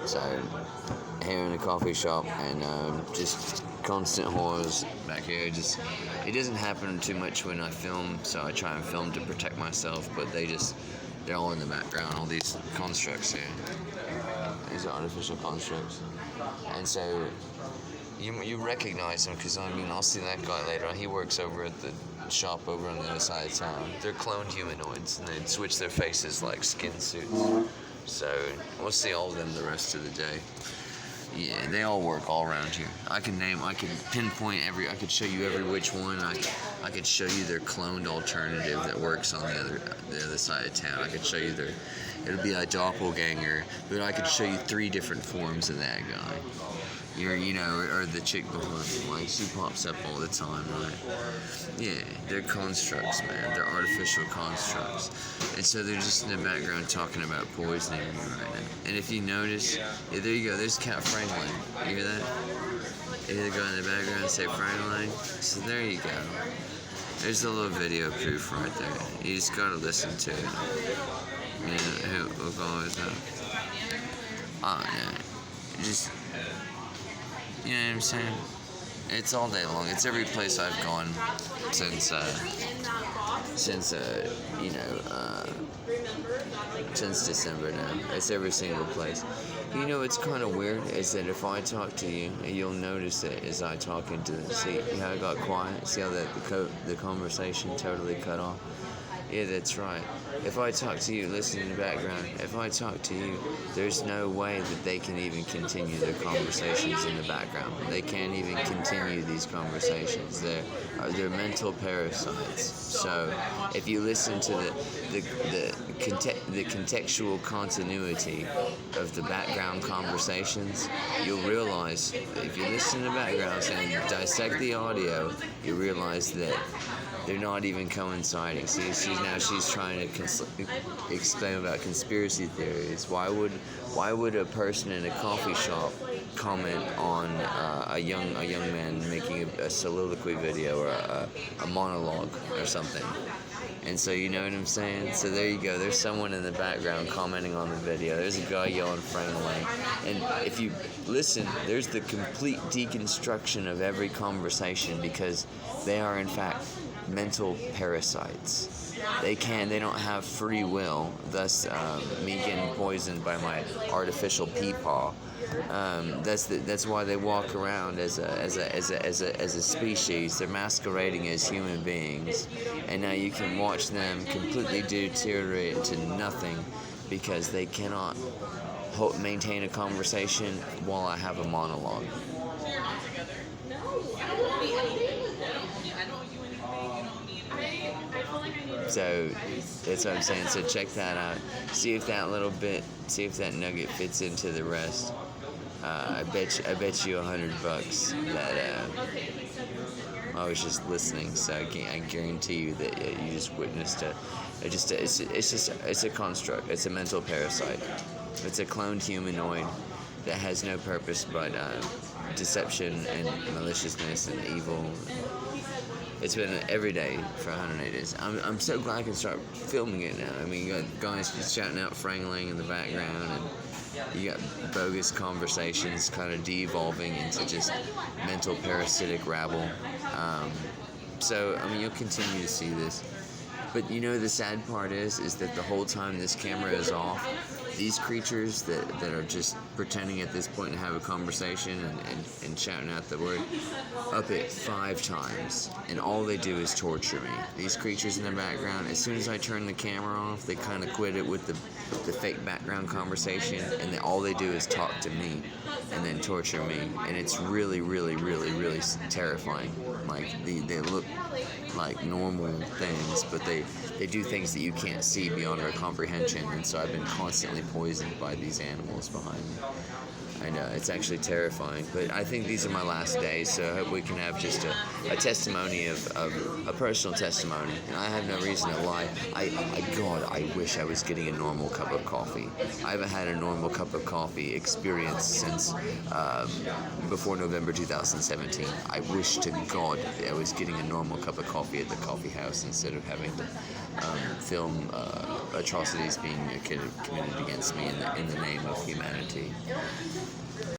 So, here in the coffee shop, and just constant horrors back here. It doesn't happen too much when I film, so I try and film to protect myself, but they're all in the background, all these constructs here. These are artificial constructs. And so, you recognize them, because I'll see that guy later on. He works over at the shop over on the other side of town. They're cloned humanoids, and they switch their faces like skin suits. So we'll see all of them the rest of the day. Yeah, they all work all around here. I can pinpoint I could show you every which one. I could show you their cloned alternative that works on the other side of town. I could show you it'll be a doppelganger, but I could show you 3 different forms of that guy. Or the chick behind, like, she pops up all the time, right? Yeah, they're constructs, man. They're artificial constructs. And so they're just in the background talking about poisoning me right now. And if you notice, yeah, there you go, there's Cat Franklin. You hear that? You hear the guy in the background say Franklin? So there you go. There's a little video proof right there. You just gotta listen to it. What guy is that? Oh, yeah. Just... You know what I'm saying? It's all day long. It's every place I've gone since December now. It's every single place. It's kind of weird is that if I talk to you, you'll notice it as I talk into the seat. How it got quiet? See how the conversation totally cut off? Yeah, that's right. If I talk to you, listen in the background. If I talk to you, there's no way that they can even continue their conversations in the background. They can't even continue these conversations. They're mental parasites. So if you listen to the contextual continuity of the background conversations, you'll realize, if you listen to the backgrounds and dissect the audio, you realize that they're not even coinciding. See, she's trying to explain about conspiracy theories. Why would a person in a coffee shop comment on a young man making a soliloquy video or a monologue or something? And so, you know what I'm saying? So there you go. There's someone in the background commenting on the video. There's a guy yelling Frank Lang. And if you listen, there's the complete deconstruction of every conversation, because they are in fact mental parasites. They don't have free will, thus me getting poisoned by my artificial peepaw. That's why they walk around as a species. They're masquerading as human beings, and now you can watch them completely deteriorate to nothing because they cannot maintain a conversation while I have a monologue. So that's what I'm saying. So check that out. See if that nugget fits into the rest. I bet you $100 that I was just listening. So I guarantee you that you just witnessed it's a construct. It's a mental parasite. It's a cloned humanoid that has no purpose but deception and maliciousness and evil. It's been every day for 108 days. I'm so glad I can start filming it now. I mean, you got guys just shouting out Frank Lang in the background, and you got bogus conversations kind of de-evolving into just mental parasitic rabble. So, I mean, you'll continue to see this. But the sad part is that the whole time this camera is off, these creatures that are just pretending at this point to have a conversation and shouting out the word up it 5 times, and all they do is torture me. These creatures in the background, as soon as I turn the camera off, they kind of quit it with the fake background conversation, and all they do is talk to me and then torture me, and it's really, really, really, really terrifying. Like, they look like normal things, but they do things that you can't see beyond our comprehension, and so I've been constantly poisoned by these animals behind me. I know, it's actually terrifying, but I think these are my last days, so I hope we can have just a testimony of a personal testimony, and I have no reason to lie. I wish I was getting a normal cup of coffee. I haven't had a normal cup of coffee experience since before November 2017. I wish to God that I was getting a normal cup of coffee at the coffee house instead of having to film atrocities being committed against me in the name of humanity.